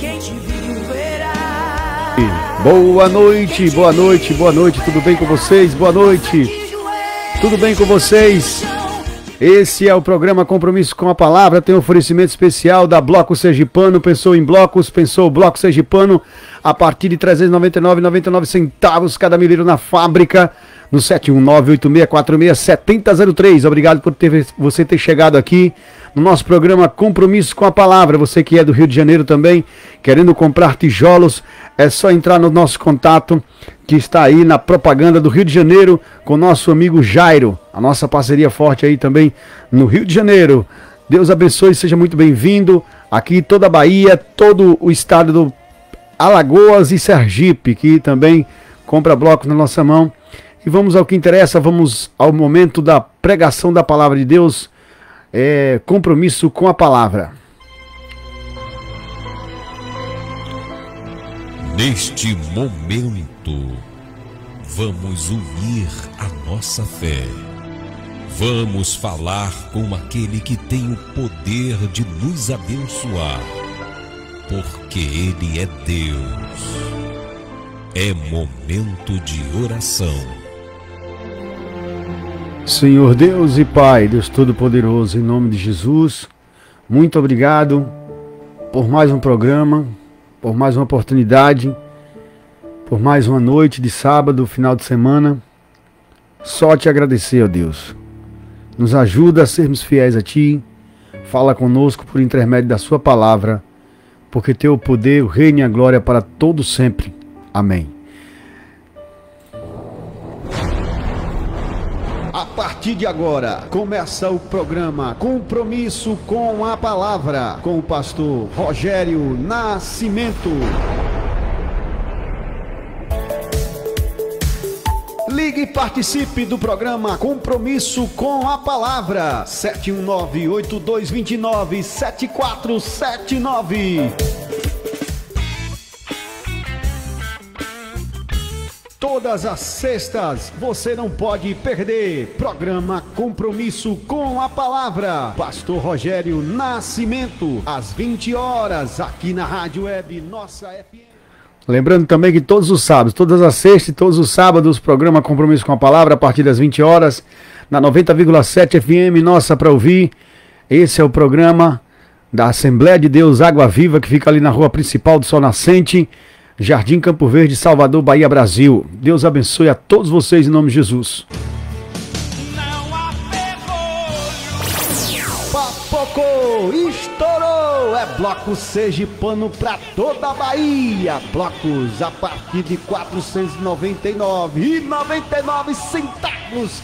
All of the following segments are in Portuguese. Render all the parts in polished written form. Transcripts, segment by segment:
quem te viu verá. Boa noite, boa noite, boa noite, tudo bem com vocês? Boa noite, tudo bem com vocês? Esse é o programa Compromisso com a Palavra, tem um oferecimento especial da Bloco Sergipano. Pensou em blocos, pensou o Bloco Sergipano, a partir de R$ 399,99 cada milheiro na fábrica, no 71986467003. Obrigado por você ter chegado aqui no nosso programa Compromisso com a Palavra. Você que é do Rio de Janeiro também, querendo comprar tijolos, é só entrar no nosso contato que está aí na propaganda do Rio de Janeiro com o nosso amigo Jairo, a nossa parceria forte aí também no Rio de Janeiro. Deus abençoe, seja muito bem-vindo aqui, toda a Bahia, todo o estado do Alagoas e Sergipe, que também compra blocos na nossa mão. E vamos ao que interessa, vamos ao momento da pregação da Palavra de Deus, compromisso com a Palavra. Neste momento, vamos unir a nossa fé. Vamos falar com aquele que tem o poder de nos abençoar, porque Ele é Deus. É momento de oração. Senhor Deus e Pai, Deus Todo-Poderoso, em nome de Jesus, muito obrigado por mais um programa, por mais uma oportunidade, por mais uma noite de sábado, final de semana. Só te agradecer, ó Deus. Nos ajuda a sermos fiéis a Ti. Fala conosco por intermédio da Sua palavra, porque Teu poder, o reino e a glória para todos sempre. Amém. A partir de agora, começa o programa Compromisso com a Palavra, com o pastor Rogério Nascimento. Ligue e participe do programa Compromisso com a Palavra, 719-8229-7479. Todas as sextas, você não pode perder. Programa Compromisso com a Palavra. Pastor Rogério Nascimento, às 20 horas, aqui na Rádio Web Nossa FM. Lembrando também que todos os sábados, todas as sextas e todos os sábados, programa Compromisso com a Palavra, a partir das 20 horas, na 90,7 FM, Nossa para Ouvir. Esse é o programa da Assembleia de Deus Água Viva, que fica ali na rua principal do Sol Nascente, Jardim Campo Verde, Salvador, Bahia, Brasil. Deus abençoe a todos vocês em nome de Jesus. Não há ferrolho. Papocou, estourou, é bloco sergipano pra toda a Bahia. Blocos a partir de R$ 499,99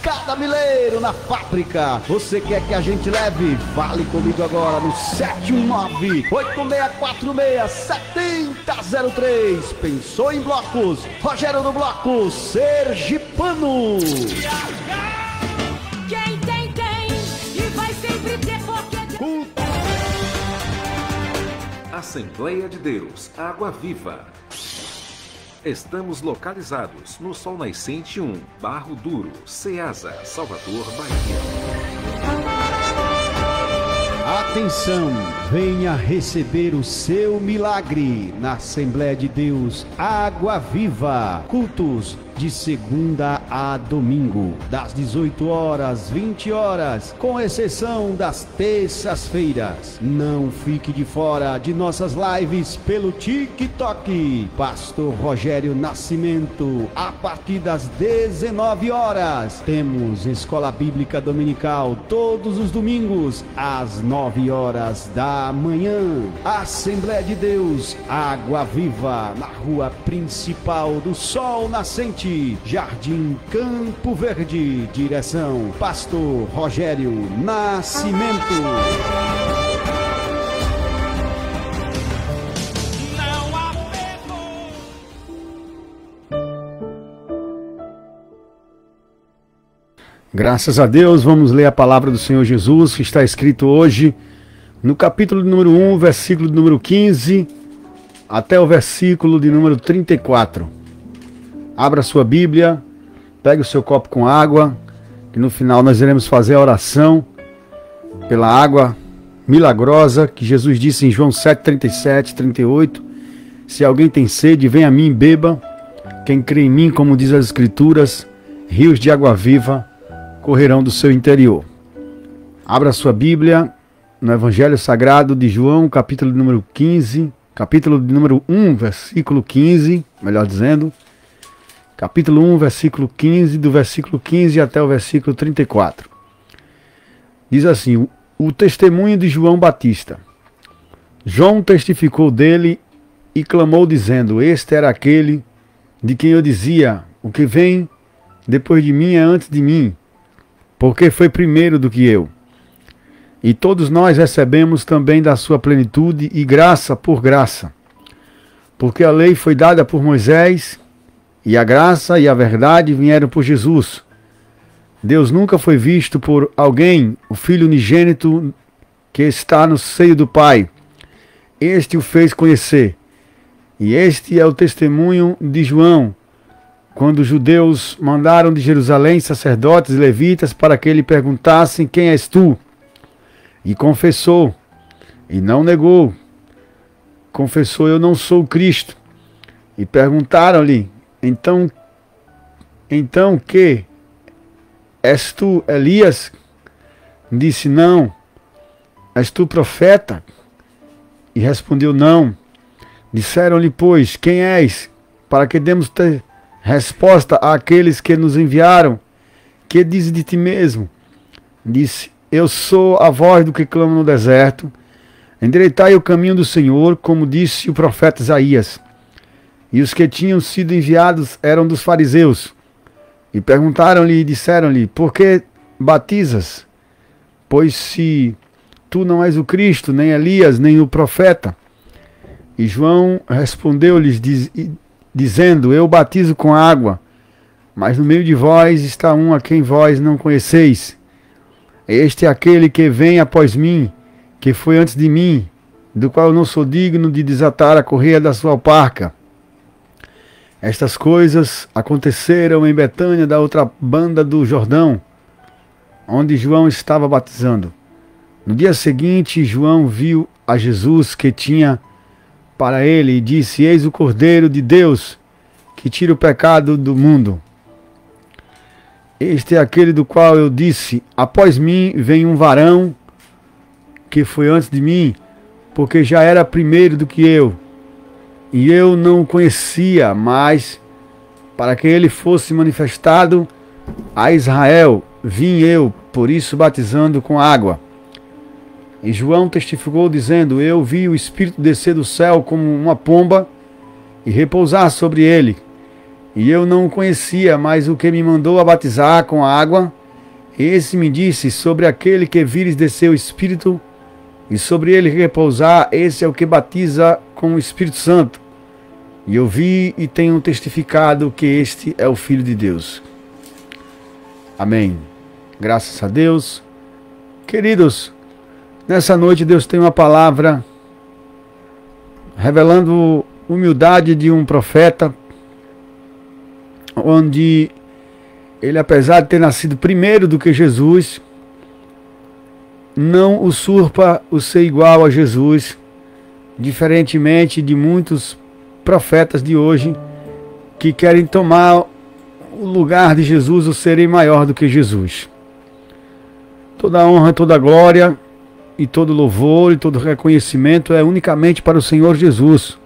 cada milheiro na fábrica. Você quer que a gente leve? Fale comigo agora no 719-8646-7003. Pensou em blocos? Rogério do Bloco Sergipano. Quem tem, e vai sempre ter porque... Assembleia de Deus, Água Viva. Estamos localizados no Sol Nascente 1, Barro Duro, Ceasa, Salvador, Bahia. Atenção, venha receber o seu milagre na Assembleia de Deus Água Viva. Cultos de segunda a domingo, das 18 horas, 20 horas, com exceção das terças-feiras. Não fique de fora de nossas lives pelo TikTok. Pastor Rogério Nascimento, a partir das 19 horas. Temos Escola Bíblica Dominical todos os domingos, às 9 horas da manhã. Assembleia de Deus Água Viva, na rua principal do Sol Nascente, Jardim Campo Verde. Direção Pastor Rogério Nascimento. Não há ferrolho. Graças a Deus, vamos ler a palavra do Senhor Jesus, que está escrito hoje no capítulo número 1, versículo número 15, até o versículo de número 34. Abra sua Bíblia, pegue o seu copo com água, que no final nós iremos fazer a oração pela água milagrosa que Jesus disse em João 7, 37, 38 Se alguém tem sede, venha a mim e beba. Quem crê em mim, como diz as Escrituras, rios de água viva correrão do seu interior. Abra sua Bíblia no Evangelho Sagrado de João, capítulo número 15, capítulo número 1, versículo 15, melhor dizendo, capítulo 1, versículo 15, do versículo 15 até o versículo 34. Diz assim: o testemunho de João Batista. João testificou dele e clamou dizendo: este era aquele de quem eu dizia, o que vem depois de mim é antes de mim, porque foi primeiro do que eu. E todos nós recebemos também da sua plenitude e graça por graça. Porque a lei foi dada por Moisés, e a graça e a verdade vieram por Jesus. Deus nunca foi visto por alguém, o Filho unigênito que está no seio do Pai. Este o fez conhecer. E este é o testemunho de João, quando os judeus mandaram de Jerusalém sacerdotes e levitas para que lhe perguntassem: quem és tu? E confessou, e não negou. Confessou: eu não sou o Cristo. E perguntaram-lhe: então que? És tu Elias? Disse: não. És tu profeta? E respondeu: não. Disseram-lhe, pois, quem és? Para que demos resposta àqueles que nos enviaram. Que dizes de ti mesmo? Disse: eu sou a voz do que clama no deserto. Endireitai o caminho do Senhor, como disse o profeta Isaías. E os que tinham sido enviados eram dos fariseus. E perguntaram-lhe e disseram-lhe: por que batizas? Pois se tu não és o Cristo, nem Elias, nem o profeta. E João respondeu-lhes dizendo: eu batizo com água, mas no meio de vós está um a quem vós não conheceis. Este é aquele que vem após mim, que foi antes de mim, do qual eu não sou digno de desatar a correia da sua alparca. Estas coisas aconteceram em Betânia, da outra banda do Jordão, onde João estava batizando. No dia seguinte, João viu a Jesus que tinha para ele e disse: eis o Cordeiro de Deus, que tira o pecado do mundo. Este é aquele do qual eu disse: após mim vem um varão que foi antes de mim, porque já era primeiro do que eu. E eu não o conhecia, mas para que ele fosse manifestado a Israel, vim eu, por isso batizando com água. E João testificou dizendo: eu vi o Espírito descer do céu como uma pomba e repousar sobre ele. E eu não o conhecia, mas o que me mandou a batizar com água, esse me disse: sobre aquele que vires descer o Espírito, e sobre ele repousar, esse é o que batiza com o Espírito Santo. E eu vi e tenho testificado que este é o Filho de Deus. Amém. Graças a Deus. Queridos, nessa noite Deus tem uma palavra revelando humildade de um profeta, onde ele, apesar de ter nascido primeiro do que Jesus, não usurpa o ser igual a Jesus, diferentemente de muitos profetas de hoje que querem tomar o lugar de Jesus ou serem maior do que Jesus. Toda honra, toda glória e todo louvor e todo reconhecimento é unicamente para o Senhor Jesus,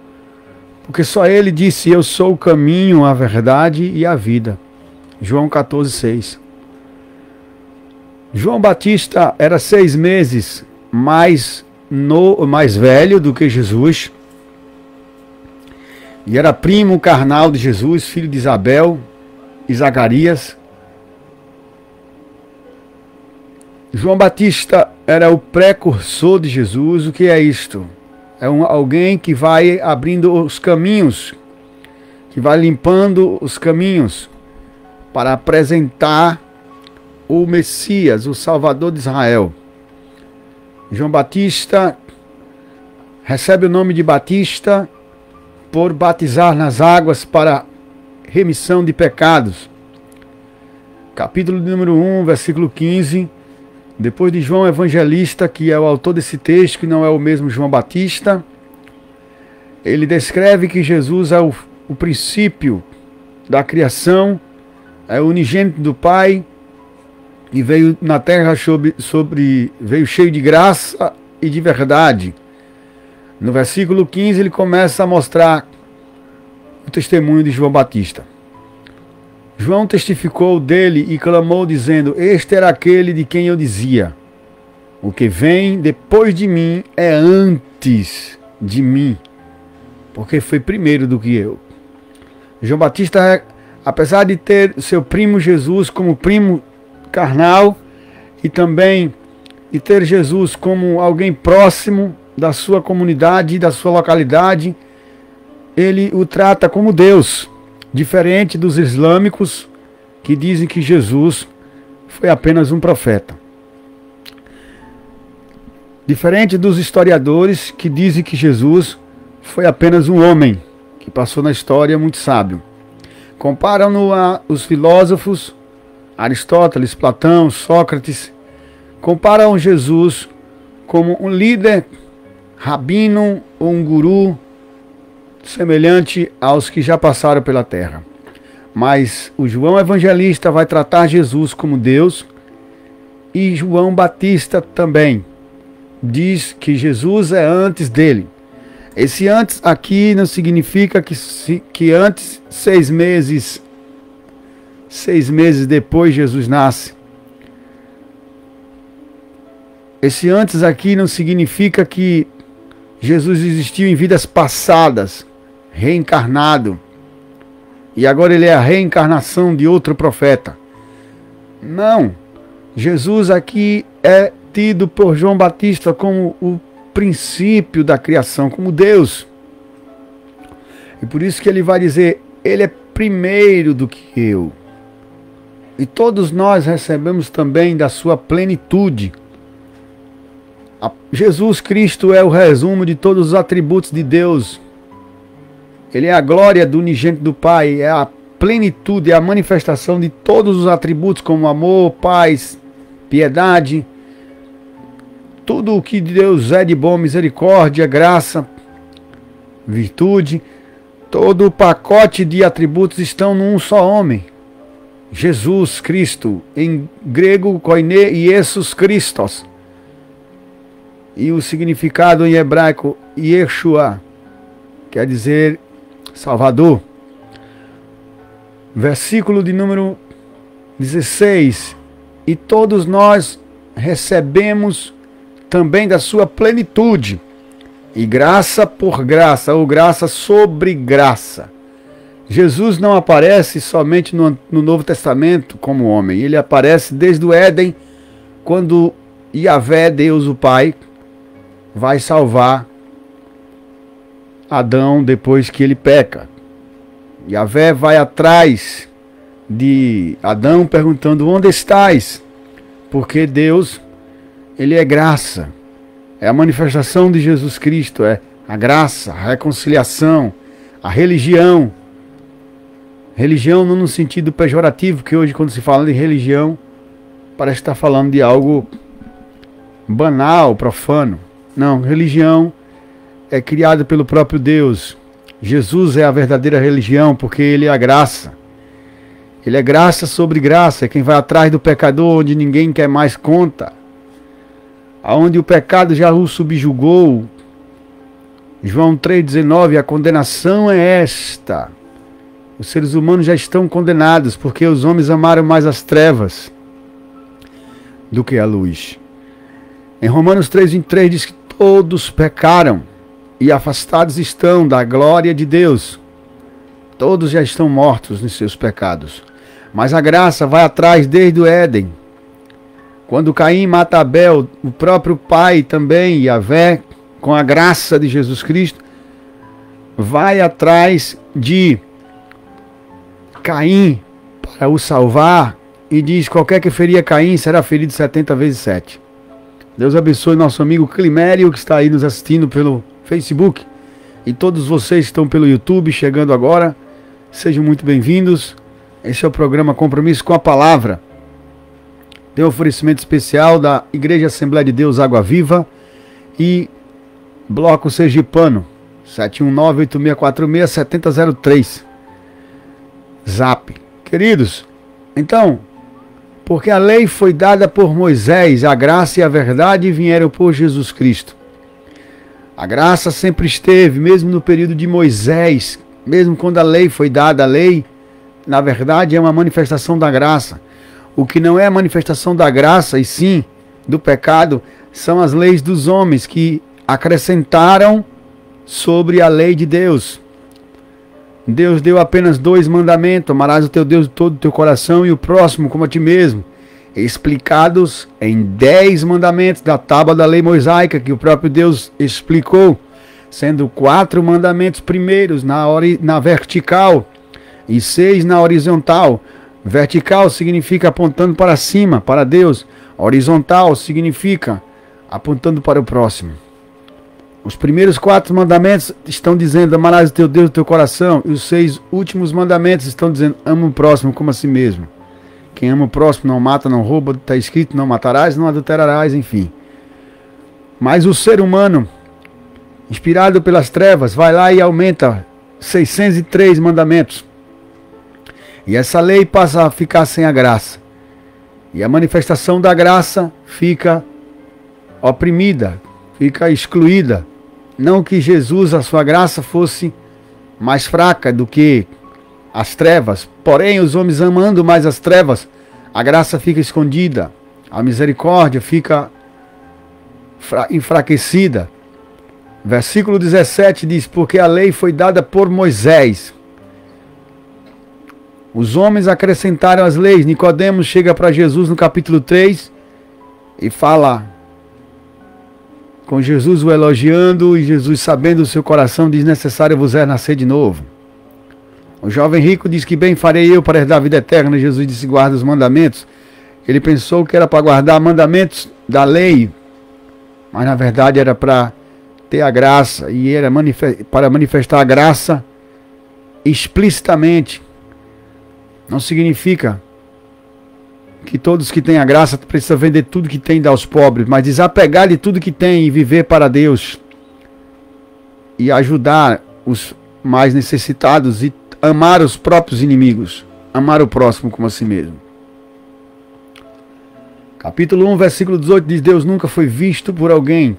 porque só Ele disse: eu sou o caminho, a verdade e a vida. João 14,6. João Batista era 6 meses mais velho do que Jesus, e era primo carnal de Jesus, filho de Isabel e Zacarias. João Batista era o precursor de Jesus. O que é isto? É alguém que vai abrindo os caminhos, que vai limpando os caminhos para apresentar o Messias, o Salvador de Israel. João Batista recebe o nome de Batista por batizar nas águas para remissão de pecados. Capítulo número 1, versículo 15. Depois de João Evangelista, que é o autor desse texto, que não é o mesmo João Batista, ele descreve que Jesus é o princípio da criação, é o unigênito do Pai, e veio na terra veio cheio de graça e de verdade. No versículo 15 ele começa a mostrar o testemunho de João Batista. João testificou dele e clamou dizendo: este era aquele de quem eu dizia: o que vem depois de mim é antes de mim, porque foi primeiro do que eu. João Batista, apesar de ter seu primo Jesus como primo carnal e também de ter Jesus como alguém próximo da sua comunidade, da sua localidade, ele o trata como Deus, diferente dos islâmicos que dizem que Jesus foi apenas um profeta. Diferente dos historiadores que dizem que Jesus foi apenas um homem que passou na história muito sábio. Comparam-no aos filósofos Aristóteles, Platão, Sócrates. Comparam Jesus como um líder, rabino ou um guru semelhante aos que já passaram pela terra. Mas o João Evangelista vai tratar Jesus como Deus, e João Batista também diz que Jesus é antes dele. Esse antes aqui não significa que antes, 6 meses depois Jesus nasce. Esse antes aqui não significa que Jesus existiu em vidas passadas, reencarnado, e agora ele é a reencarnação de outro profeta. Não. Jesus aqui é tido por João Batista como o princípio da criação, como Deus. E por isso que ele vai dizer: ele é primeiro do que eu. E todos nós recebemos também da sua plenitude. Jesus Cristo é o resumo de todos os atributos de Deus. Ele é a glória do unigênito do Pai, é a plenitude, é a manifestação de todos os atributos, como amor, paz, piedade, tudo o que Deus é de bom, misericórdia, graça, virtude. Todo o pacote de atributos estão num só homem, Jesus Cristo, em grego koine Iesus Christos, e o significado em hebraico Yeshua, quer dizer Salvador. Versículo de número 16: e todos nós recebemos também da sua plenitude, e graça por graça, ou graça sobre graça. Jesus não aparece somente no Novo Testamento como homem, ele aparece desde o Éden, quando Yahvé, Deus o Pai, vai salvar Adão depois que ele peca. Yahvé vai atrás de Adão perguntando: onde estás? Porque Deus, ele é graça, é a manifestação de Jesus Cristo, é a graça, a reconciliação, a religião. Religião não no sentido pejorativo, que hoje quando se fala de religião parece estar falando de algo banal, profano. Não, religião é criada pelo próprio Deus. Jesus é a verdadeira religião, porque ele é a graça. Ele é graça sobre graça, é quem vai atrás do pecador onde ninguém quer mais conta, aonde o pecado já o subjugou. João 3,19, a condenação é esta: os seres humanos já estão condenados, porque os homens amaram mais as trevas do que a luz. Em Romanos 3,23 diz que todos pecaram e afastados estão da glória de Deus. Todos já estão mortos nos seus pecados. Mas a graça vai atrás desde o Éden. Quando Caim mata Abel, o próprio Pai também, Yahvé, com a graça de Jesus Cristo, vai atrás de Caim para o salvar, e diz: qualquer que ferir Caim será ferido 70 vezes 7. Deus abençoe nosso amigo Climério, que está aí nos assistindo pelo Facebook, e todos vocês que estão pelo YouTube chegando agora, sejam muito bem-vindos. Esse é o programa Compromisso com a Palavra. Tem um oferecimento especial da Igreja Assembleia de Deus Água Viva e Bloco Sergipano. 719-8646-7003. Zap. Queridos, então, porque a lei foi dada por Moisés, a graça e a verdade vieram por Jesus Cristo. A graça sempre esteve, mesmo no período de Moisés, mesmo quando a lei foi dada, a lei, na verdade, é uma manifestação da graça. O que não é a manifestação da graça, e sim do pecado, são as leis dos homens que acrescentaram sobre a lei de Deus. Deus deu apenas 2 mandamentos: amarás o teu Deus de todo o teu coração e o próximo como a ti mesmo, explicados em 10 mandamentos da tábua da lei mosaica que o próprio Deus explicou, sendo 4 mandamentos primeiros na vertical e 6 na horizontal. Vertical significa apontando para cima, para Deus. Horizontal significa apontando para o próximo. Os primeiros 4 mandamentos estão dizendo: amarás o teu Deus do teu coração. E os 6 últimos mandamentos estão dizendo: ama o próximo como a si mesmo. Quem ama o próximo não mata, não rouba. Está escrito: não matarás, não adulterarás, enfim. Mas o ser humano, inspirado pelas trevas, vai lá e aumenta 603 mandamentos. E essa lei passa a ficar sem a graça. E a manifestação da graça fica oprimida, fica excluída. Não que Jesus, a sua graça, fosse mais fraca do que as trevas. Porém, os homens amando mais as trevas, a graça fica escondida. A misericórdia fica enfraquecida. Versículo 17 diz: porque a lei foi dada por Moisés. Os homens acrescentaram as leis. Nicodemos chega para Jesus no capítulo 3 e fala com Jesus o elogiando, e Jesus, sabendo o seu coração, diz: necessário vos é nascer de novo. O jovem rico diz: que bem farei eu para herdar a vida eterna? Jesus disse: guarda os mandamentos. Ele pensou que era para guardar mandamentos da lei, mas na verdade era para ter a graça, e era para manifestar a graça explicitamente. Não significa que todos que têm a graça precisam vender tudo que tem e dar aos pobres, mas desapegar de tudo que tem e viver para Deus e ajudar os mais necessitados e amar os próprios inimigos, amar o próximo como a si mesmo. Capítulo 1, versículo 18 diz: Deus nunca foi visto por alguém.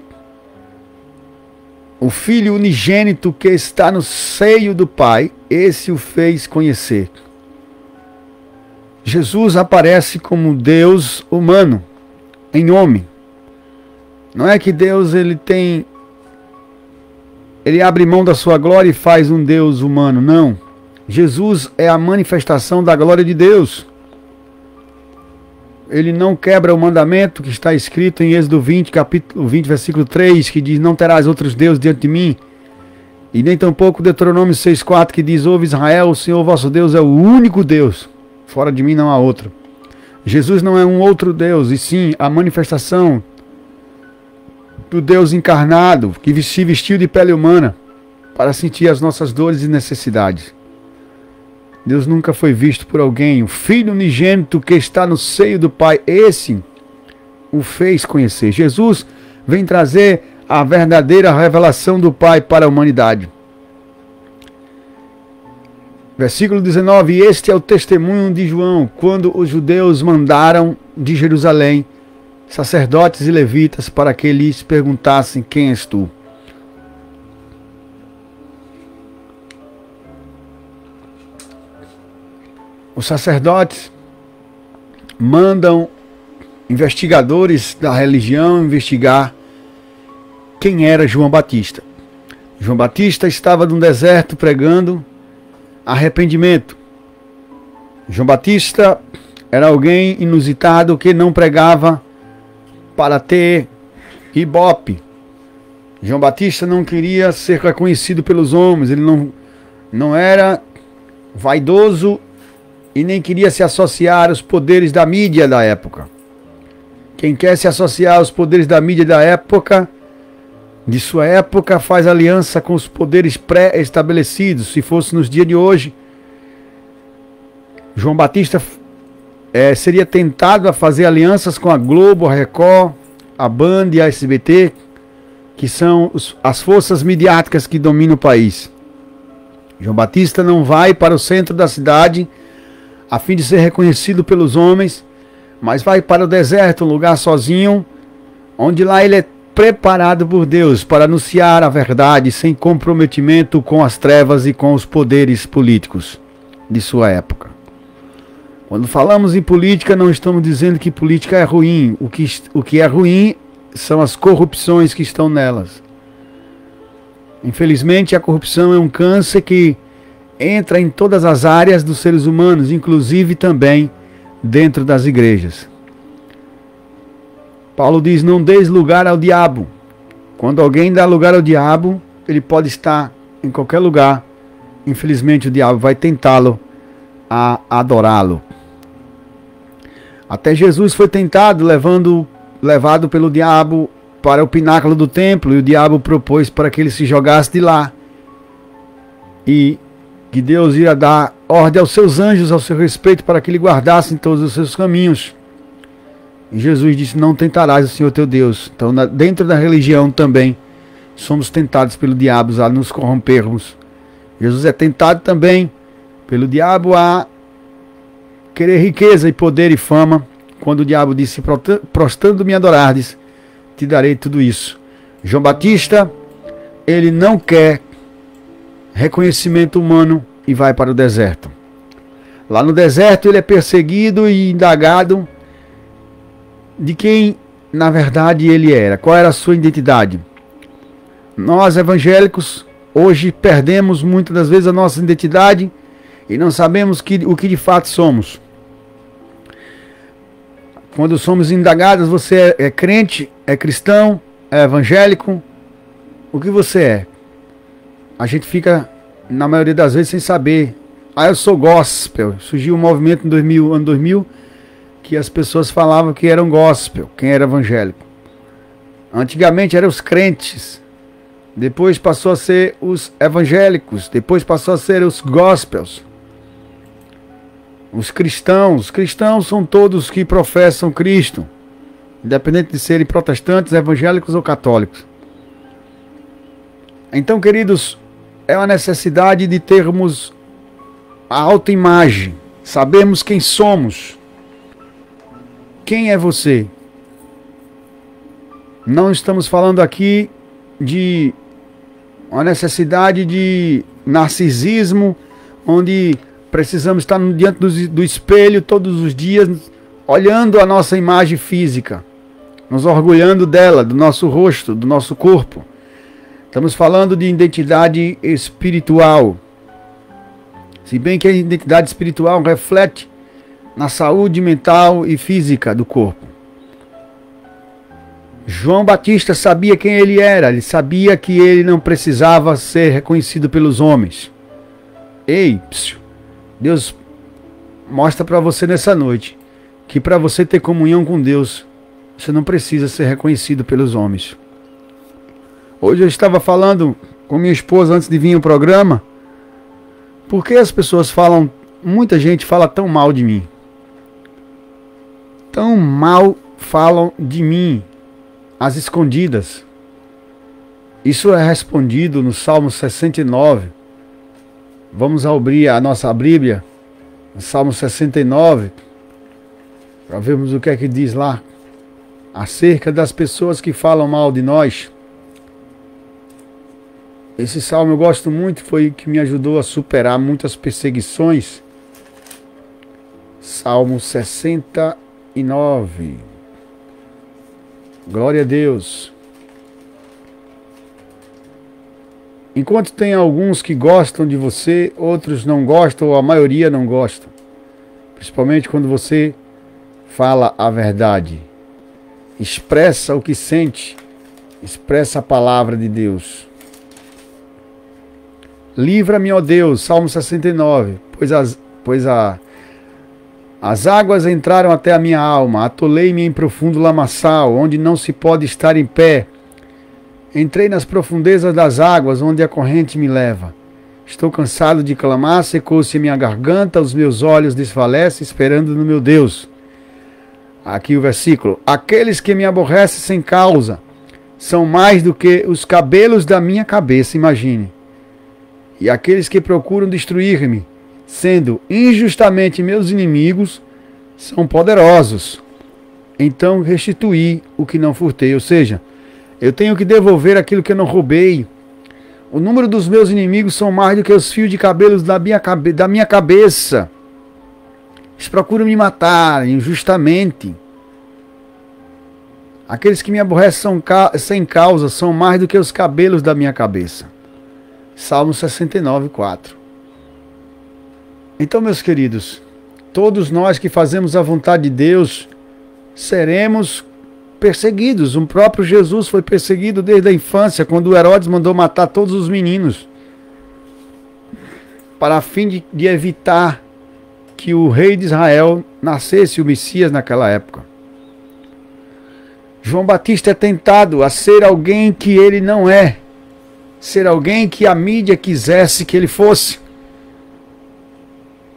O Filho unigênito que está no seio do Pai, esse o fez conhecer. Jesus aparece como Deus humano, em homem. Não é que Deus ele abre mão da sua glória e faz um Deus humano, não. Jesus é a manifestação da glória de Deus. Ele não quebra o mandamento que está escrito em Êxodo 20, capítulo 20, versículo 3, que diz: não terás outros deuses diante de mim. E nem tampouco Deuteronômio 6,4, que diz: ouve Israel, o Senhor vosso Deus é o único Deus. Fora de mim não há outro. Jesus não é um outro Deus, e sim a manifestação do Deus encarnado, que se vestiu de pele humana para sentir as nossas dores e necessidades. Deus nunca foi visto por alguém. O Filho unigênito que está no seio do Pai, esse o fez conhecer. Jesus vem trazer a verdadeira revelação do Pai para a humanidade. Versículo 19: e este é o testemunho de João, quando os judeus mandaram de Jerusalém sacerdotes e levitas para que lhes perguntassem: quem és tu? Os sacerdotes mandam investigadores da religião investigar quem era João Batista. João Batista estava no deserto pregando arrependimento. João Batista era alguém inusitado que não pregava para ter ibope. João Batista não queria ser reconhecido pelos homens, ele não era vaidoso e nem queria se associar aos poderes da mídia da época. Quem quer se associar aos poderes da mídia da época, de sua época, faz aliança com os poderes pré-estabelecidos. Se fosse nos dias de hoje, João Batista seria tentado a fazer alianças com a Globo, a Record, a Band e a SBT, que são as forças midiáticas que dominam o país. João Batista não vai para o centro da cidade a fim de ser reconhecido pelos homens, mas vai para o deserto, um lugar sozinho, onde lá ele é preparado por Deus para anunciar a verdade sem comprometimento com as trevas e com os poderes políticos de sua época. Quando falamos em política, não estamos dizendo que política é ruim. O que é ruim são as corrupções que estão nelas. Infelizmente, a corrupção é um câncer que entra em todas as áreas dos seres humanos, inclusive também dentro das igrejas. Paulo diz: não deis lugar ao diabo. Quando alguém dá lugar ao diabo, ele pode estar em qualquer lugar. Infelizmente, o diabo vai tentá-lo a adorá-lo. Até Jesus foi tentado, levado pelo diabo para o pináculo do templo, e o diabo propôs para que ele se jogasse de lá. E que Deus ia dar ordem aos seus anjos ao seu respeito para que ele guardasse em todos os seus caminhos. E Jesus disse: não tentarás o Senhor teu Deus. Então, dentro da religião também, somos tentados pelo diabo a nos corrompermos. Jesus é tentado também pelo diabo a querer riqueza e poder e fama, quando o diabo disse: prostrando me adorardes, te darei tudo isso. João Batista, ele não quer reconhecimento humano e vai para o deserto. Lá no deserto ele é perseguido e indagado de quem na verdade ele era, qual era a sua identidade. Nós evangélicos hoje perdemos muitas das vezes a nossa identidade e não sabemos o que de fato somos. Quando somos indagados: você é crente, é cristão, é evangélico, o que você é? A gente fica, na maioria das vezes, sem saber. Eu sou gospel. Surgiu um movimento em ano 2000, que as pessoas falavam que eram gospel, quem era evangélico. Antigamente eram os crentes, depois passou a ser os evangélicos, depois passou a ser os gospels. Os cristãos são todos que professam Cristo, independente de serem protestantes, evangélicos ou católicos. Então, queridos, é uma necessidade de termos a autoimagem, sabermos quem somos. Quem é você? Não estamos falando aqui de uma necessidade de narcisismo, onde precisamos estar diante do espelho todos os dias, olhando a nossa imagem física, nos orgulhando dela, do nosso rosto, do nosso corpo. Estamos falando de identidade espiritual. Se bem que a identidade espiritual reflete na saúde mental e física do corpo. João Batista sabia quem ele era, ele sabia que ele não precisava ser reconhecido pelos homens. Ei, Deus mostra para você nessa noite que para você ter comunhão com Deus, você não precisa ser reconhecido pelos homens. Hoje eu estava falando com minha esposa antes de vir ao programa, porque as pessoas falam, muita gente fala tão mal de mim. Tão mal falam de mim, às escondidas. Isso é respondido no Salmo 69. Vamos abrir a nossa Bíblia, no Salmo 69, para vermos o que é que diz lá, acerca das pessoas que falam mal de nós. Esse salmo eu gosto muito, foi que me ajudou a superar muitas perseguições. Salmo 69. Glória a Deus. Enquanto tem alguns que gostam de você, outros não gostam, ou a maioria não gosta. Principalmente quando você fala a verdade. Expressa o que sente. Expressa a palavra de Deus. Livra-me, ó Deus, Salmo 69, pois as águas entraram até a minha alma, atolei-me em profundo lamaçal, onde não se pode estar em pé. Entrei nas profundezas das águas, onde a corrente me leva. Estou cansado de clamar, secou-se a minha garganta, os meus olhos desfalecem, esperando no meu Deus. Aqui o versículo. Aqueles que me aborrecem sem causa são mais do que os cabelos da minha cabeça, imagine. E aqueles que procuram destruir-me, sendo injustamente meus inimigos, são poderosos. Então restituí o que não furtei, ou seja, eu tenho que devolver aquilo que eu não roubei. O número dos meus inimigos são mais do que os fios de cabelos da minha cabeça. Eles procuram me matar injustamente. Aqueles que me aborrecem sem causa são mais do que os cabelos da minha cabeça. Salmo 69, 4. Então, meus queridos, todos nós que fazemos a vontade de Deus seremos perseguidos. O próprio Jesus foi perseguido desde a infância, quando Herodes mandou matar todos os meninos, para a fim de evitar que o rei de Israel nascesse, o Messias, naquela época. João Batista é tentado a ser alguém que ele não é, ser alguém que a mídia quisesse que ele fosse.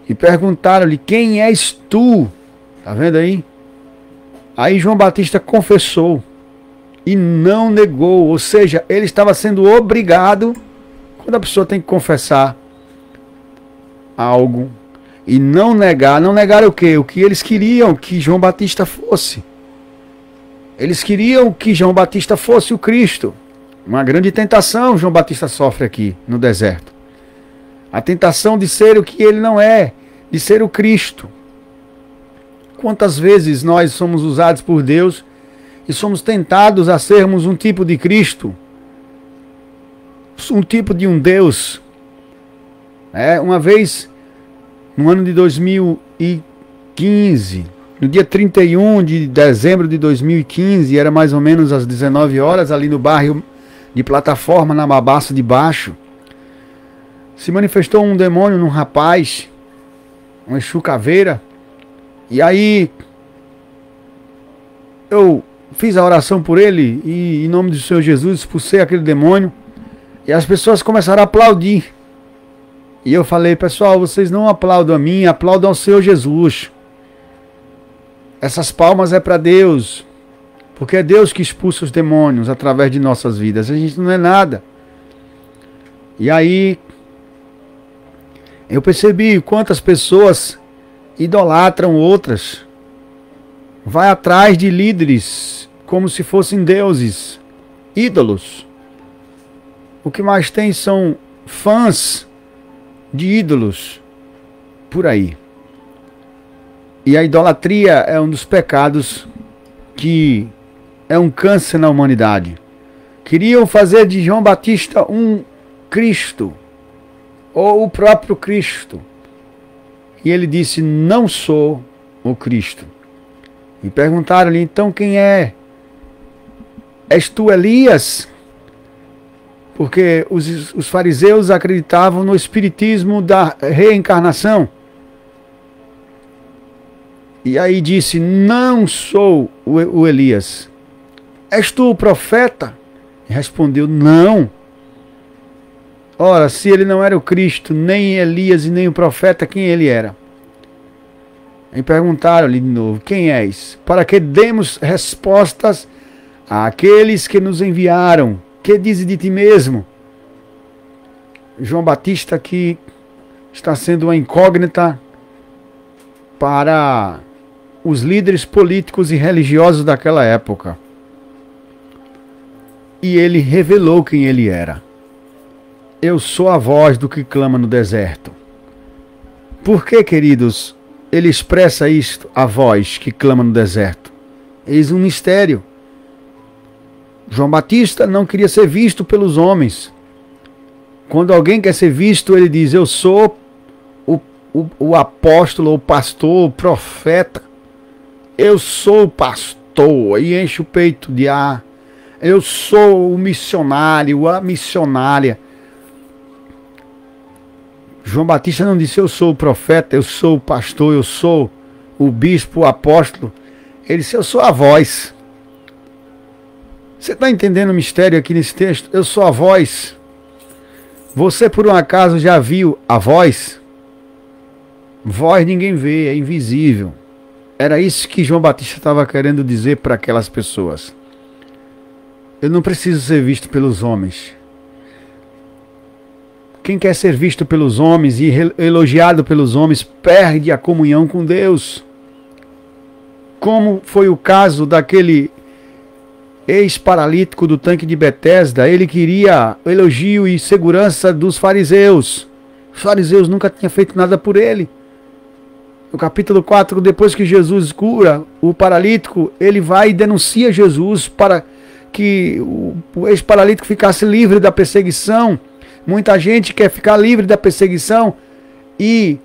E perguntaram-lhe: quem és tu? Tá vendo aí? Aí João Batista confessou e não negou, ou seja, ele estava sendo obrigado. Quando a pessoa tem que confessar algo e não negar o quê? O que eles queriam que João Batista fosse. Eles queriam que João Batista fosse o Cristo. Uma grande tentação João Batista sofre aqui no deserto. A tentação de ser o que ele não é, de ser o Cristo. Quantas vezes nós somos usados por Deus e somos tentados a sermos um tipo de Cristo, um tipo de um Deus. Uma vez, no ano de 2015, no dia 31 de dezembro de 2015, era mais ou menos às 19 horas, ali no bairro de Plataforma, na Babaça de Baixo, se manifestou um demônio num rapaz, uma Exu caveira. E aí eu fiz a oração por ele e, em nome do Senhor Jesus, expulsei aquele demônio. E as pessoas começaram a aplaudir. E eu falei: pessoal, vocês não aplaudam a mim, aplaudam ao Senhor Jesus. Essas palmas é para Deus, porque é Deus que expulsa os demônios através de nossas vidas. A gente não é nada. E aí eu percebi quantas pessoas idolatram outras, vai atrás de líderes como se fossem deuses, ídolos. O que mais tem são fãs de ídolos por aí. E a idolatria é um dos pecados que é um câncer na humanidade. Queriam fazer de João Batista um Cristo, ou o próprio Cristo. E ele disse: não sou o Cristo. E perguntaram-lhe: então quem é? És tu Elias? Porque os fariseus acreditavam no espiritismo da reencarnação. E aí disse: não sou o Elias. És tu o profeta? E respondeu: não. Ora, se ele não era o Cristo, nem Elias e nem o profeta, quem ele era? E perguntaram-lhe de novo: quem és? Para que demos respostas àqueles que nos enviaram. Que dizes de ti mesmo? João Batista aqui está sendo uma incógnita para os líderes políticos e religiosos daquela época. E ele revelou quem ele era. Eu sou a voz do que clama no deserto. Por que, queridos, ele expressa isto, a voz que clama no deserto? Eis um mistério. João Batista não queria ser visto pelos homens. Quando alguém quer ser visto, ele diz: eu sou o apóstolo, o pastor, o profeta. Eu sou o pastor, e enche o peito de ar. Eu sou o missionário, a missionária. João Batista não disse: eu sou o profeta, eu sou o pastor, eu sou o bispo, o apóstolo. Ele disse: eu sou a voz. Você está entendendo o mistério aqui nesse texto? Eu sou a voz. Você por um acaso já viu a voz? Voz ninguém vê, é invisível. Era isso que João Batista estava querendo dizer para aquelas pessoas. Eu não preciso ser visto pelos homens. Quem quer ser visto pelos homens e elogiado pelos homens perde a comunhão com Deus. Como foi o caso daquele ex-paralítico do tanque de Betesda. Ele queria elogio e segurança dos fariseus. Os fariseus nunca tinham feito nada por ele. No capítulo 4, depois que Jesus cura o paralítico, ele vai e denuncia Jesus para que o ex-paralítico ficasse livre da perseguição. Muita gente quer ficar livre da perseguição e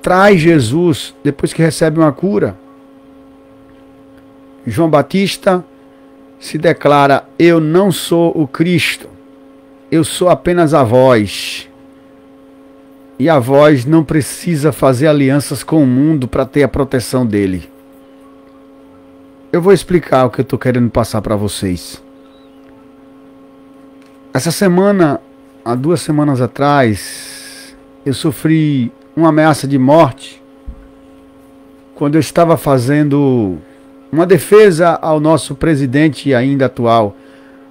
traz Jesus depois que recebe uma cura. João Batista se declara: eu não sou o Cristo, eu sou apenas a voz. E a voz não precisa fazer alianças com o mundo para ter a proteção dele. Eu vou explicar o que eu estou querendo passar para vocês. Essa semana, há 2 semanas atrás, eu sofri uma ameaça de morte quando eu estava fazendo uma defesa ao nosso presidente ainda atual,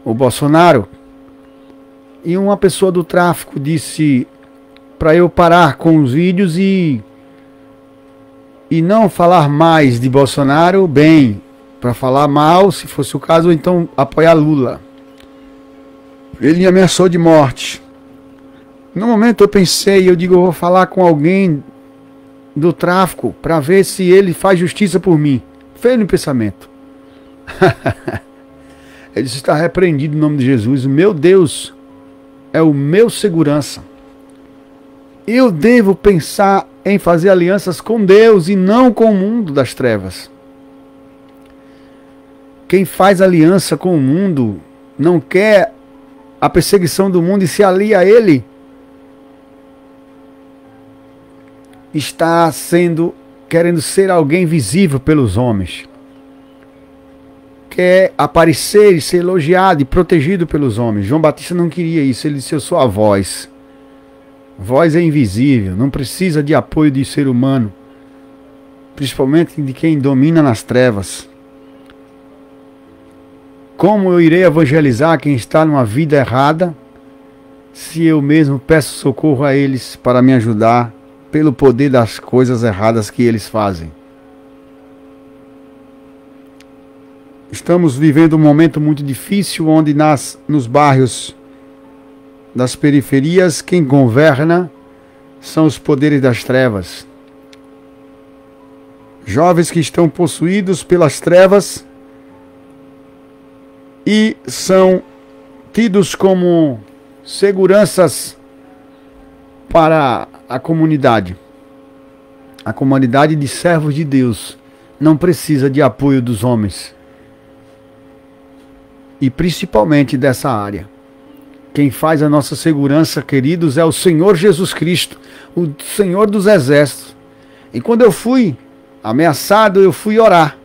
o Bolsonaro. E uma pessoa do tráfico disse para eu parar com os vídeos e não falar mais de Bolsonaro, bem, para falar mal, se fosse o caso, ou então apoiar Lula. Ele me ameaçou de morte. No momento eu pensei, eu digo, eu vou falar com alguém do tráfico para ver se ele faz justiça por mim. Feio no pensamento. Ele disse: está repreendido em nome de Jesus. O meu Deus é o meu segurança. Eu devo pensar em fazer alianças com Deus e não com o mundo das trevas. Quem faz aliança com o mundo não quer a perseguição do mundo e se alia a ele, está querendo ser alguém visível pelos homens. Quer aparecer e ser elogiado e protegido pelos homens. João Batista não queria isso. Ele disse: eu sou a voz. Voz é invisível, não precisa de apoio de ser humano, principalmente de quem domina nas trevas. Como eu irei evangelizar quem está numa vida errada, se eu mesmo peço socorro a eles para me ajudar pelo poder das coisas erradas que eles fazem? Estamos vivendo um momento muito difícil, onde nos bairros das periferias, quem governa são os poderes das trevas. Jovens que estão possuídos pelas trevas e são tidos como seguranças para a comunidade. A comunidade de servos de Deus não precisa de apoio dos homens. E principalmente dessa área. Quem faz a nossa segurança, queridos, é o Senhor Jesus Cristo, o Senhor dos Exércitos. E quando eu fui ameaçado, eu fui orar.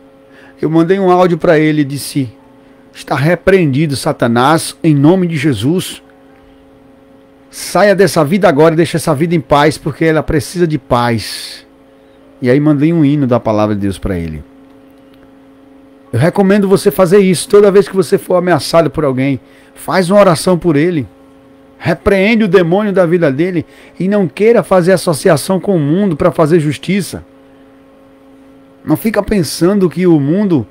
Eu mandei um áudio para ele e disse: está repreendido, Satanás, em nome de Jesus. Saia dessa vida agora e deixe essa vida em paz, porque ela precisa de paz. E aí mandei um hino da palavra de Deus para ele. Eu recomendo você fazer isso. Toda vez que você for ameaçado por alguém, faz uma oração por ele. Repreende o demônio da vida dele e não queira fazer associação com o mundo para fazer justiça. Não fica pensando que o mundo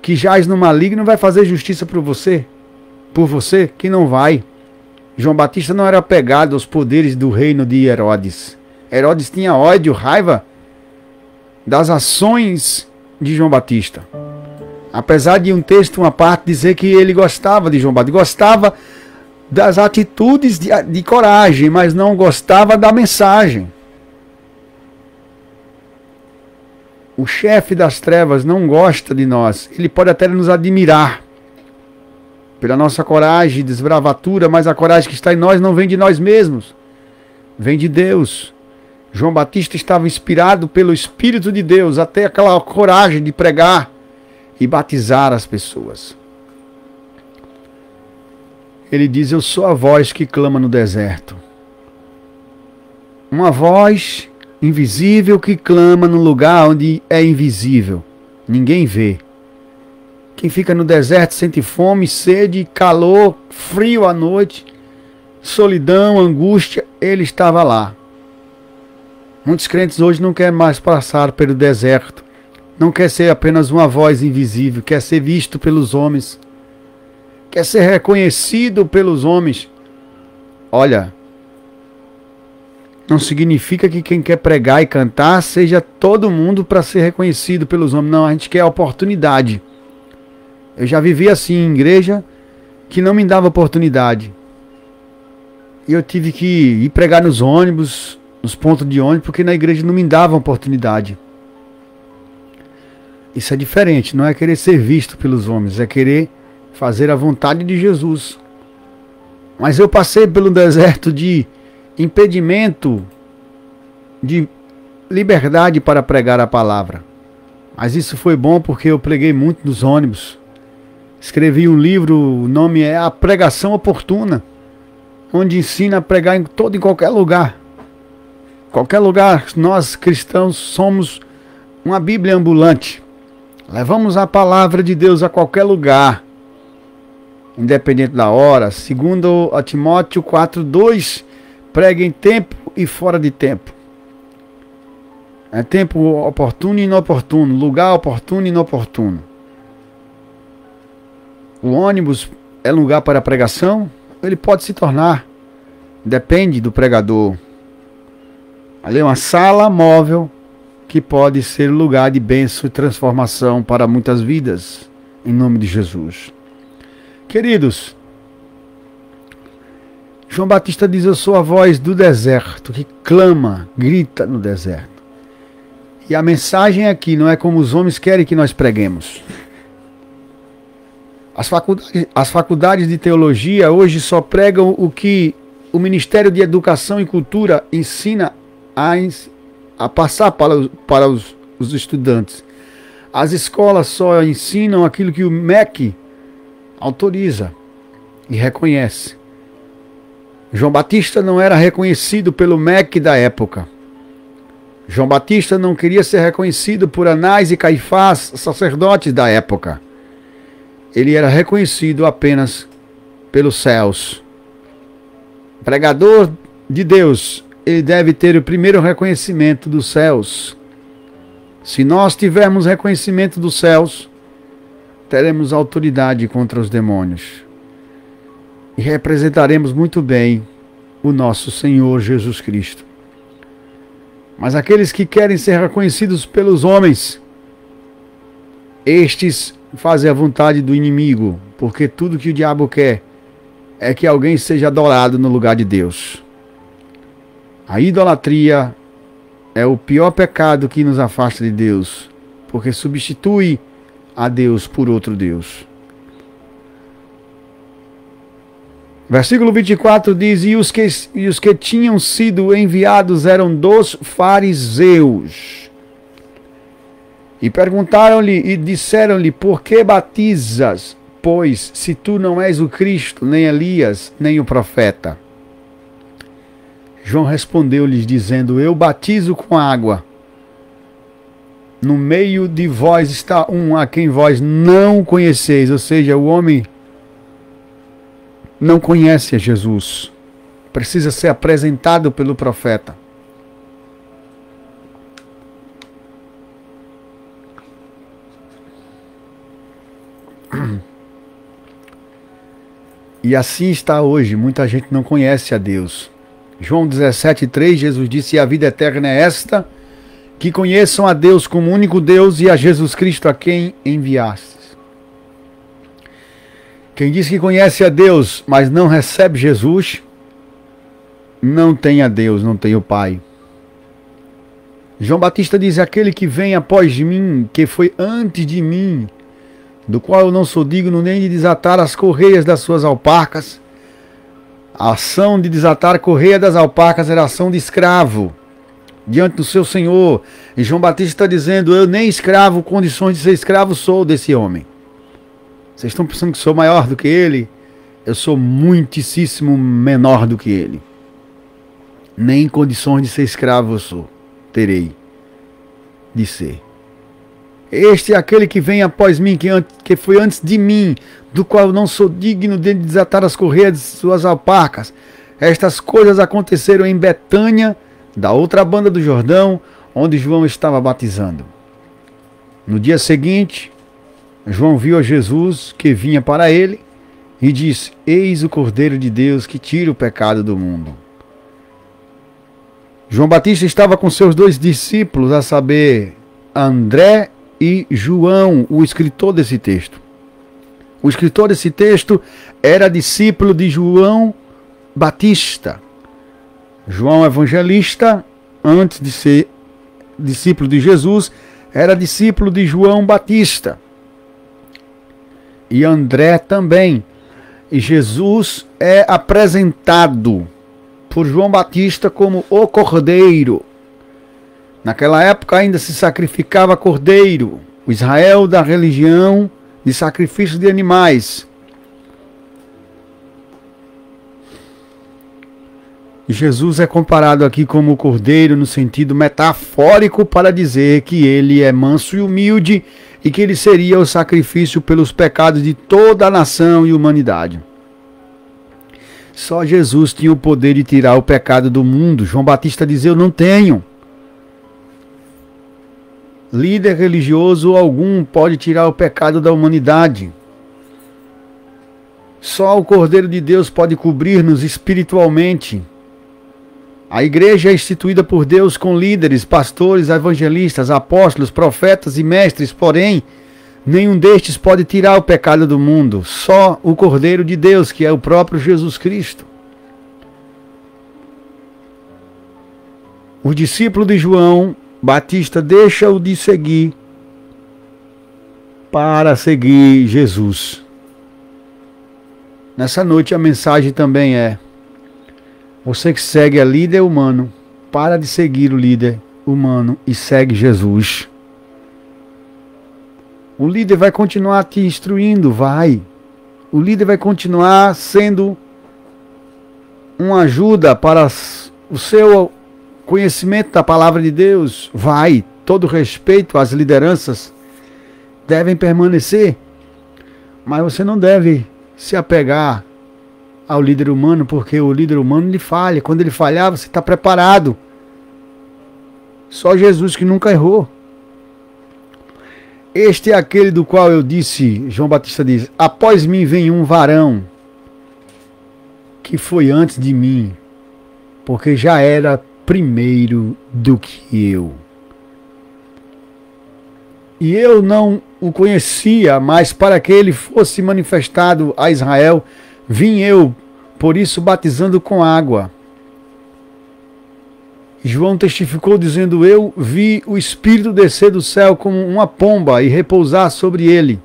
que jaz no maligno vai fazer justiça por você, que não vai. João Batista não era apegado aos poderes do reino de Herodes. Herodes tinha ódio, raiva das ações de João Batista. Apesar de um texto, uma parte, dizer que ele gostava de João Batista, gostava das atitudes de coragem, mas não gostava da mensagem. O chefe das trevas não gosta de nós. Ele pode até nos admirar pela nossa coragem e desbravatura, mas a coragem que está em nós não vem de nós mesmos, vem de Deus. João Batista estava inspirado pelo Espírito de Deus, até aquela coragem de pregar e batizar as pessoas. Ele diz: eu sou a voz que clama no deserto. Uma voz invisível que clama no lugar onde é invisível. Ninguém vê. Quem fica no deserto sente fome, sede, calor, frio à noite, solidão, angústia. Ele estava lá. Muitos crentes hoje não querem mais passar pelo deserto. Não quer ser apenas uma voz invisível. Quer ser visto pelos homens. Quer ser reconhecido pelos homens. Olha, não significa que quem quer pregar e cantar seja todo mundo para ser reconhecido pelos homens. Não, a gente quer a oportunidade. Eu já vivi assim em igreja que não me dava oportunidade. E eu tive que ir pregar nos ônibus, nos pontos de ônibus, porque na igreja não me davam oportunidade. Isso é diferente, não é querer ser visto pelos homens, é querer fazer a vontade de Jesus. Mas eu passei pelo deserto de impedimento de liberdade para pregar a palavra. Mas isso foi bom porque eu preguei muito nos ônibus. Escrevi um livro, o nome é A Pregação Oportuna, onde ensina a pregar em qualquer lugar. Qualquer lugar, nós cristãos somos uma Bíblia ambulante. Levamos a palavra de Deus a qualquer lugar, independente da hora. Segundo a Timóteo 4:2, pregue em tempo e fora de tempo. É tempo oportuno e inoportuno, lugar oportuno e inoportuno. O ônibus é lugar para pregação? Ele pode se tornar. Depende do pregador. Ali é uma sala móvel que pode ser lugar de bênção e transformação para muitas vidas. Em nome de Jesus. Queridos, João Batista diz: eu sou a voz do deserto, que clama, grita no deserto. E a mensagem aqui não é como os homens querem que nós preguemos. As faculdades de teologia hoje só pregam o que o Ministério de Educação e Cultura ensina a passar para os estudantes. As escolas só ensinam aquilo que o MEC autoriza e reconhece. João Batista não era reconhecido pelo MEC da época. João Batista não queria ser reconhecido por Anás e Caifás, sacerdotes da época. Ele era reconhecido apenas pelos céus. Pregador de Deus, ele deve ter o primeiro reconhecimento dos céus. Se nós tivermos reconhecimento dos céus, teremos autoridade contra os demônios. E representaremos muito bem o nosso Senhor Jesus Cristo. Mas aqueles que querem ser reconhecidos pelos homens, estes fazem a vontade do inimigo, porque tudo que o diabo quer é que alguém seja adorado no lugar de Deus. A idolatria é o pior pecado que nos afasta de Deus, porque substitui a Deus por outro Deus. Versículo 24 diz: e os que tinham sido enviados eram dos fariseus. E perguntaram-lhe e disseram-lhe: por que batizas, pois, se tu não és o Cristo, nem Elias, nem o profeta? João respondeu-lhes dizendo: eu batizo com água. No meio de vós está um a quem vós não conheceis. Ou seja, o homem não conhece a Jesus. Precisa ser apresentado pelo profeta. E assim está hoje. Muita gente não conhece a Deus. João 17:3, Jesus disse: e a vida eterna é esta, que conheçam a Deus como único Deus e a Jesus Cristo a quem enviastes. Quem diz que conhece a Deus, mas não recebe Jesus, não tem a Deus, não tem o Pai. João Batista diz: aquele que vem após mim, que foi antes de mim, do qual eu não sou digno nem de desatar as correias das suas alparcas. A ação de desatar a correia das alparcas era ação de escravo diante do seu senhor. E João Batista está dizendo: eu nem escravo, condições de ser escravo sou desse homem. Vocês estão pensando que sou maior do que ele? Eu sou muitíssimo menor do que ele. Nem em condições de ser escravo eu sou. Terei de ser. Este é aquele que vem após mim, que foi antes de mim, do qual não sou digno de desatar as correias de suas alparcas. Estas coisas aconteceram em Betânia, da outra banda do Jordão, onde João estava batizando. No dia seguinte, João viu a Jesus que vinha para ele e disse: Eis o Cordeiro de Deus que tira o pecado do mundo. João Batista estava com seus 2 discípulos, a saber, André e João, o escritor desse texto. O escritor desse texto era discípulo de João Batista. João Evangelista, antes de ser discípulo de Jesus, era discípulo de João Batista. E André também. E Jesus é apresentado por João Batista como o Cordeiro. Naquela época ainda se sacrificava cordeiro. O Israel da religião de sacrifício de animais. E Jesus é comparado aqui como o cordeiro no sentido metafórico para dizer que ele é manso e humilde e que ele seria o sacrifício pelos pecados de toda a nação e humanidade. Só Jesus tinha o poder de tirar o pecado do mundo. João Batista dizia: eu não tenho. Líder religioso algum pode tirar o pecado da humanidade. Só o Cordeiro de Deus pode cobrir-nos espiritualmente. A igreja é instituída por Deus com líderes, pastores, evangelistas, apóstolos, profetas e mestres, porém, nenhum destes pode tirar o pecado do mundo. Só o Cordeiro de Deus, que é o próprio Jesus Cristo. O discípulo de João Batista deixa-o de seguir para seguir Jesus. Nessa noite a mensagem também é: você que segue a líder humano, para de seguir o líder humano e segue Jesus. O líder vai continuar te instruindo, vai. O líder vai continuar sendo uma ajuda para o seu conhecimento da palavra de Deus, vai. Todo respeito às lideranças devem permanecer, mas você não deve se apegar ao líder humano, porque o líder humano ele falha. Quando ele falhar, você está preparado. Só Jesus que nunca errou. Este é aquele do qual eu disse, João Batista diz: após mim vem um varão que foi antes de mim, porque já era primeiro do que eu. E eu não o conhecia, mas para que ele fosse manifestado a Israel, vim eu, por isso, batizando com água. João testificou dizendo: eu vi o Espírito descer do céu como uma pomba e repousar sobre ele.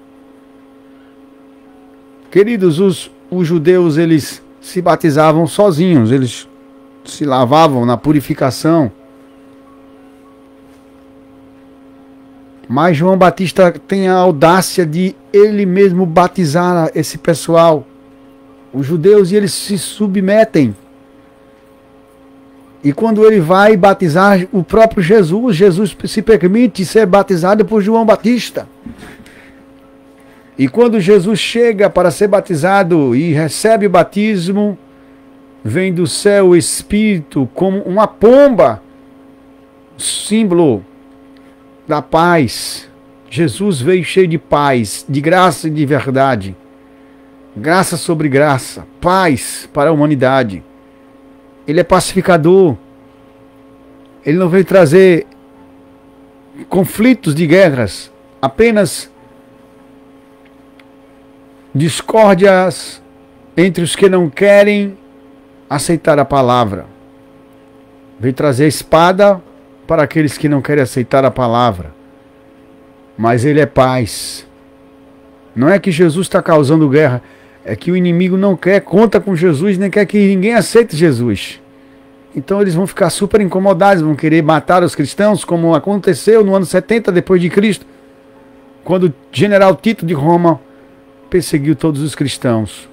Queridos, os judeus, eles se batizavam sozinhos, eles se lavavam na purificação. Mas João Batista tem a audácia de ele mesmo batizar esse pessoal. Os judeus, e eles se submetem. E quando ele vai batizar o próprio Jesus, Jesus se permite ser batizado por João Batista. E quando Jesus chega para ser batizado e recebe o batismo, vem do céu o Espírito como uma pomba, símbolo da paz. Jesus veio cheio de paz, de graça e de verdade. Graça sobre graça, paz para a humanidade. Ele é pacificador. Ele não veio trazer conflitos de guerras, apenas discórdias entre os que não querem aceitar a palavra. Veio trazer espada para aqueles que não querem aceitar a palavra. Mas ele é paz. Não é que Jesus está causando guerra, é que o inimigo não quer, conta com Jesus, nem quer que ninguém aceite Jesus. Então eles vão ficar super incomodados, vão querer matar os cristãos, como aconteceu no ano 70 depois de Cristo, quando o general Tito de Roma perseguiu todos os cristãos.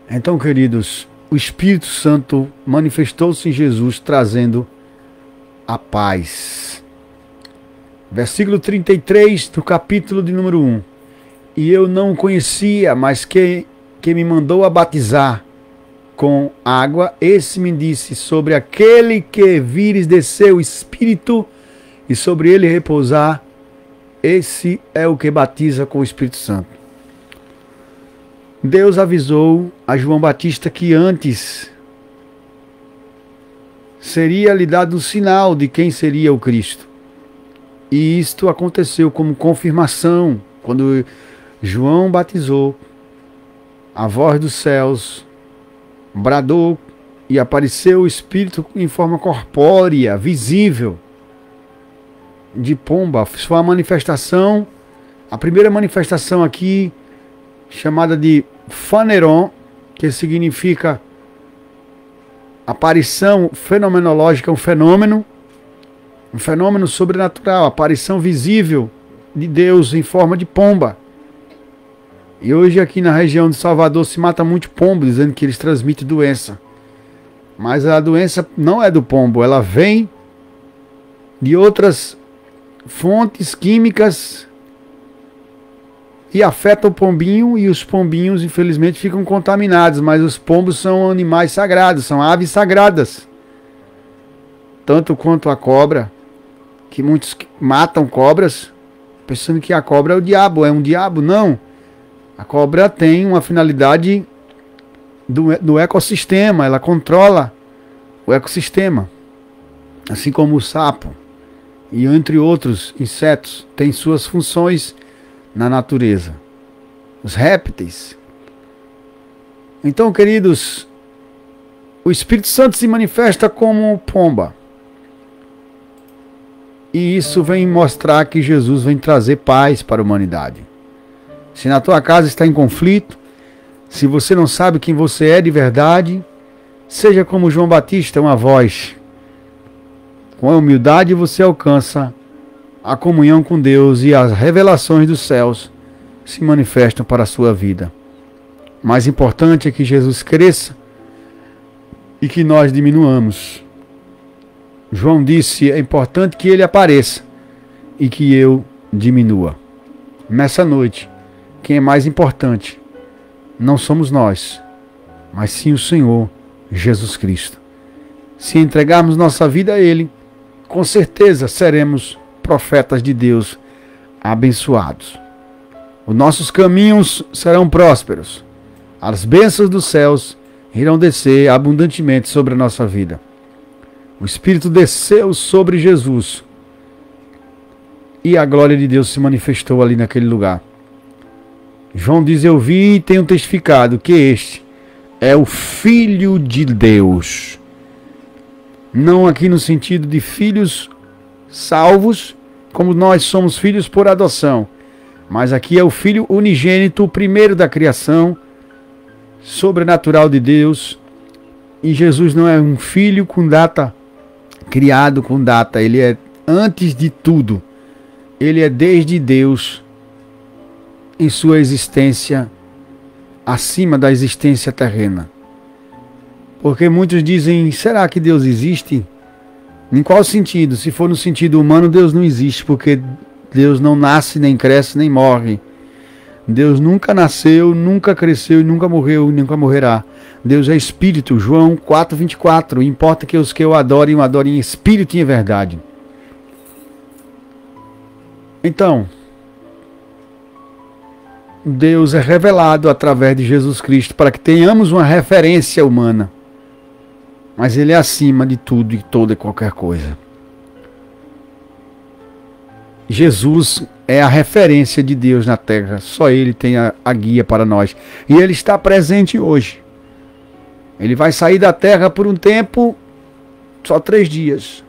Então, queridos, o Espírito Santo manifestou-se em Jesus, trazendo a paz. Versículo 33 do capítulo de número 1. E eu não o conhecia, mas que me mandou a batizar com água, esse me disse: sobre aquele que vires descer o Espírito e sobre ele repousar, esse é o que batiza com o Espírito Santo. Deus avisou a João Batista que antes seria lhe dado um sinal de quem seria o Cristo. E isto aconteceu como confirmação quando João batizou. A voz dos céus bradou e apareceu o Espírito em forma corpórea, visível, de pomba. Foi a manifestação, a primeira manifestação aqui, chamada de Phaneron, que significa aparição fenomenológica, um fenômeno sobrenatural, aparição visível de Deus em forma de pomba. E hoje aqui na região de Salvador se mata muito pombo, dizendo que eles transmitem doença. Mas a doença não é do pombo, ela vem de outras fontes químicas e afeta o pombinho, e os pombinhos infelizmente ficam contaminados, mas os pombos são animais sagrados, são aves sagradas. Tanto quanto a cobra, que muitos matam cobras pensando que a cobra é o diabo, é um diabo, não. A cobra tem uma finalidade do ecossistema, ela controla o ecossistema, assim como o sapo e entre outros insetos têm suas funções na natureza, os répteis. Então, queridos, o Espírito Santo se manifesta como pomba, e isso vem mostrar que Jesus vem trazer paz para a humanidade. Se na tua casa está em conflito, se você não sabe quem você é de verdade, seja como João Batista, uma voz. Com a humildade você alcança a comunhão com Deus e as revelações dos céus se manifestam para a sua vida. O mais importante é que Jesus cresça e que nós diminuamos. João disse: é importante que ele apareça e que eu diminua. Nessa noite, quem é mais importante não somos nós, mas sim o Senhor Jesus Cristo. Se entregarmos nossa vida a Ele, com certeza seremos profetas de Deus abençoados. Os nossos caminhos serão prósperos. As bênçãos dos céus irão descer abundantemente sobre a nossa vida. O Espírito desceu sobre Jesus e a glória de Deus se manifestou ali naquele lugar. João diz: eu vi e tenho testificado que este é o Filho de Deus. Não aqui no sentido de filhos salvos, como nós somos filhos por adoção, mas aqui é o Filho unigênito, o primeiro da criação, sobrenatural de Deus. E Jesus não é um filho com data, criado com data, ele é antes de tudo, ele é desde Deus, em sua existência, acima da existência terrena. Porque muitos dizem: será que Deus existe? Em qual sentido? Se for no sentido humano, Deus não existe, porque Deus não nasce, nem cresce, nem morre. Deus nunca nasceu, nunca cresceu e nunca morreu e nunca morrerá. Deus é Espírito, João 4,24. Importa que os que o adorem em Espírito e em verdade. Então, Deus é revelado através de Jesus Cristo para que tenhamos uma referência humana. Mas Ele é acima de tudo e toda e qualquer coisa. Jesus é a referência de Deus na terra. Só Ele tem a guia para nós. E Ele está presente hoje. Ele vai sair da terra por um tempo, só 3 dias.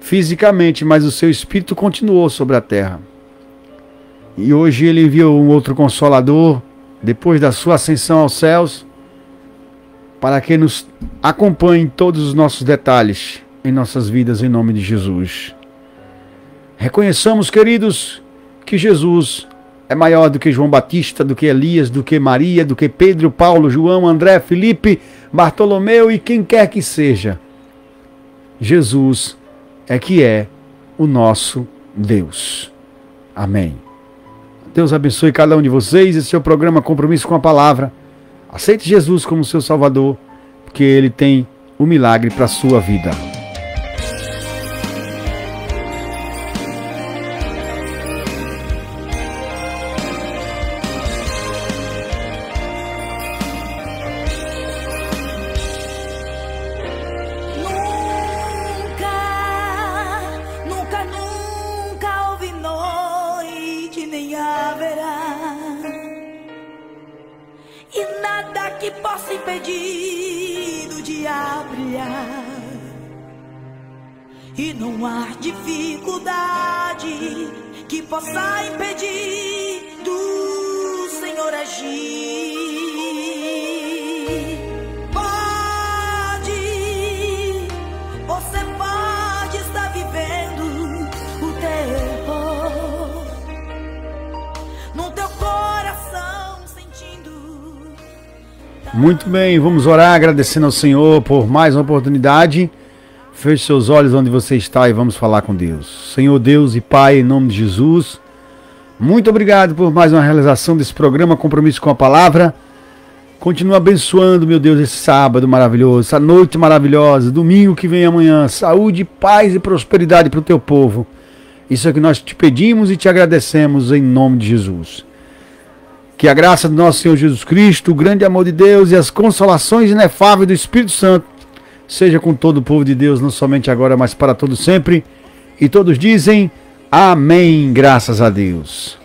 Fisicamente, mas o seu Espírito continuou sobre a terra. E hoje Ele enviou um outro Consolador, depois da sua ascensão aos céus, para que nos acompanhe em todos os nossos detalhes em nossas vidas, em nome de Jesus. Reconheçamos, queridos, que Jesus é maior do que João Batista, do que Elias, do que Maria, do que Pedro, Paulo, João, André, Felipe, Bartolomeu e quem quer que seja. Jesus é que é o nosso Deus. Amém. Deus abençoe cada um de vocês. Esse é o programa Compromisso com a Palavra. Aceite Jesus como seu Salvador, porque Ele tem o milagre para a sua vida. E nada que possa impedir do dia brilhar. E não há dificuldade que possa impedir do Senhor agir. Você pode estar vivendo o terror no teu coração, sentindo. Muito bem, vamos orar agradecendo ao Senhor por mais uma oportunidade. Feche seus olhos onde você está e vamos falar com Deus. Senhor Deus e Pai, em nome de Jesus, muito obrigado por mais uma realização desse programa Compromisso com a Palavra. Continua abençoando, meu Deus, esse sábado maravilhoso, essa noite maravilhosa, domingo que vem amanhã. Saúde, paz e prosperidade para o teu povo. Isso é o que nós te pedimos e te agradecemos em nome de Jesus. Que a graça do nosso Senhor Jesus Cristo, o grande amor de Deus e as consolações inefáveis do Espírito Santo seja com todo o povo de Deus, não somente agora, mas para todo sempre. E todos dizem amém, graças a Deus.